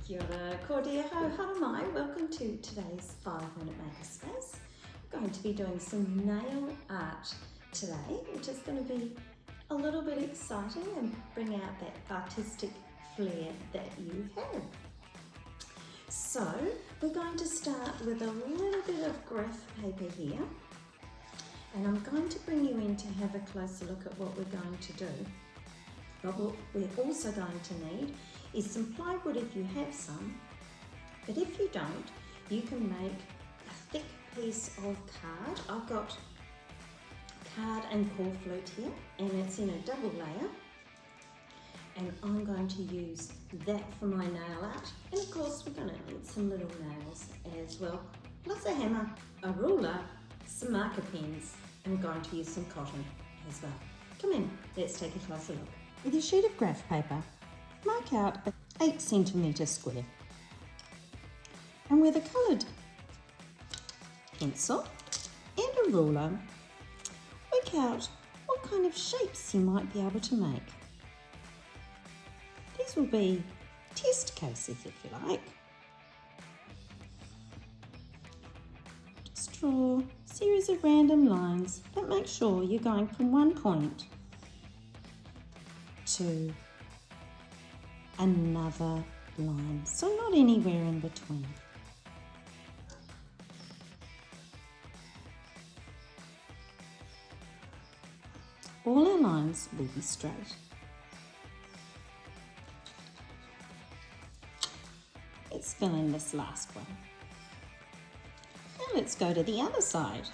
Kia ora, cordia ho, mai. Welcome to today's 5-minute Makerspace. I'm going to be doing some nail art today, which is going to be a little bit exciting and bring out that artistic flair that you have. So we're going to start with a little bit of graph paper here, and I'm going to bring you in to have a closer look at what we're going to do. But what we're also going to need is some plywood if you have some, but if you don't, you can make a thick piece of card. I've got card and core flute here, and it's in a double layer, and I'm going to use that for my nail art. And of course we're going to need some little nails as well, plus a hammer, a ruler, some marker pens, and we're going to use some cotton as well. Come in, let's take a closer look. With your sheet of graph paper, mark out an 8cm square, and with a coloured pencil and a ruler, work out what kind of shapes you might be able to make. These will be test cases, if you like. Just draw a series of random lines, but make sure you're going from one point to another line, so not anywhere in between. All our lines will be straight. Let's fill in this last one. Now let's go to the other side.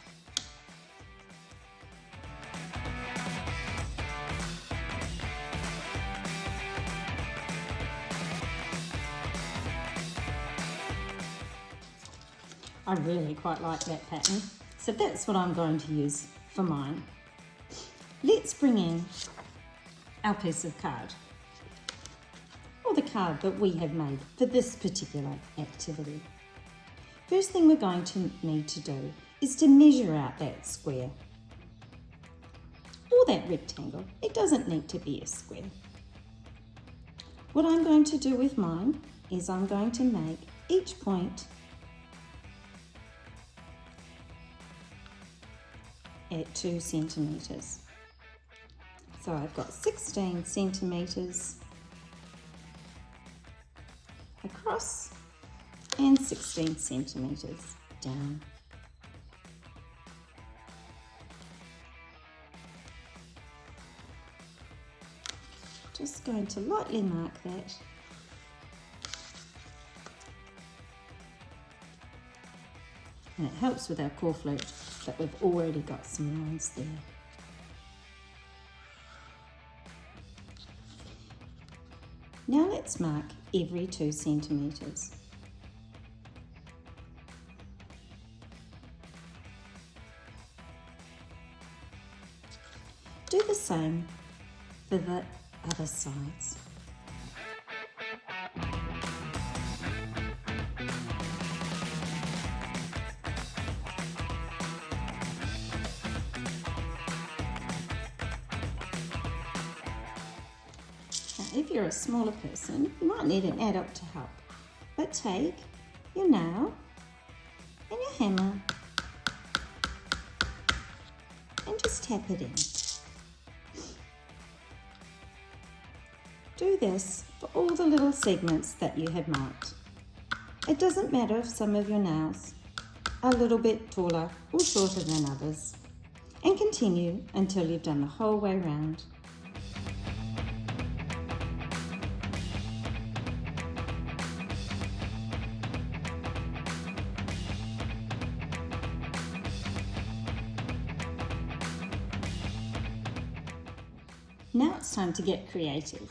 I really quite like that pattern, so that's what I'm going to use for mine. Let's bring in our piece of card, or the card that we have made for this particular activity. First thing we're going to need to do is to measure out that square, or that rectangle. It doesn't need to be a square. What I'm going to do with mine is I'm going to make each point at 2 centimetres. So I've got 16 centimetres across and 16 centimetres down. Just going to lightly mark that. And it helps with our core flute that we've already got some lines there. Now let's mark every 2 centimetres. Do the same for the other sides. If you're a smaller person, you might need an adult to help. But take your nail and your hammer and just tap it in. Do this for all the little segments that you have marked. It doesn't matter if some of your nails are a little bit taller or shorter than others. And continue until you've done the whole way round. Now it's time to get creative,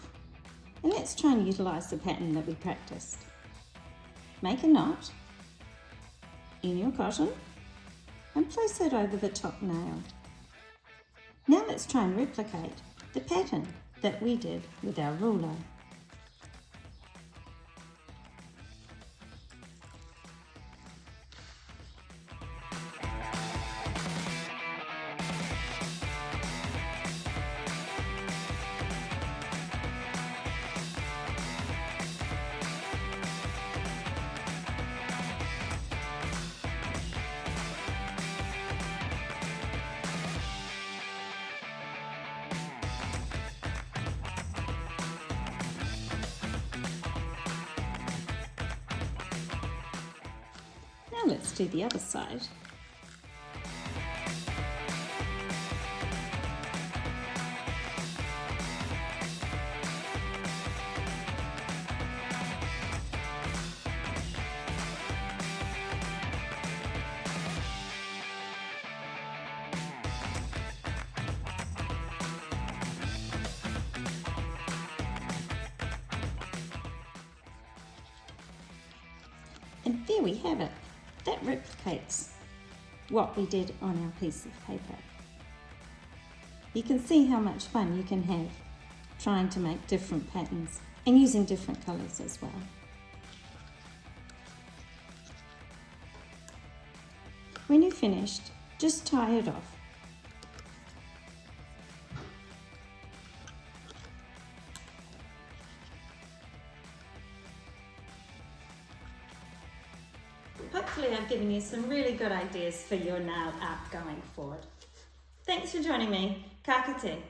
and let's try and utilise the pattern that we practiced. Make a knot in your cotton and place it over the top nail. Now let's try and replicate the pattern that we did with our ruler. Now let's do the other side. And there we have it. That replicates what we did on our piece of paper. You can see how much fun you can have trying to make different patterns and using different colours as well. When you're finished, just tie it off. Hopefully I've given you some really good ideas for your nail art going forward. Thanks for joining me. Ka kite.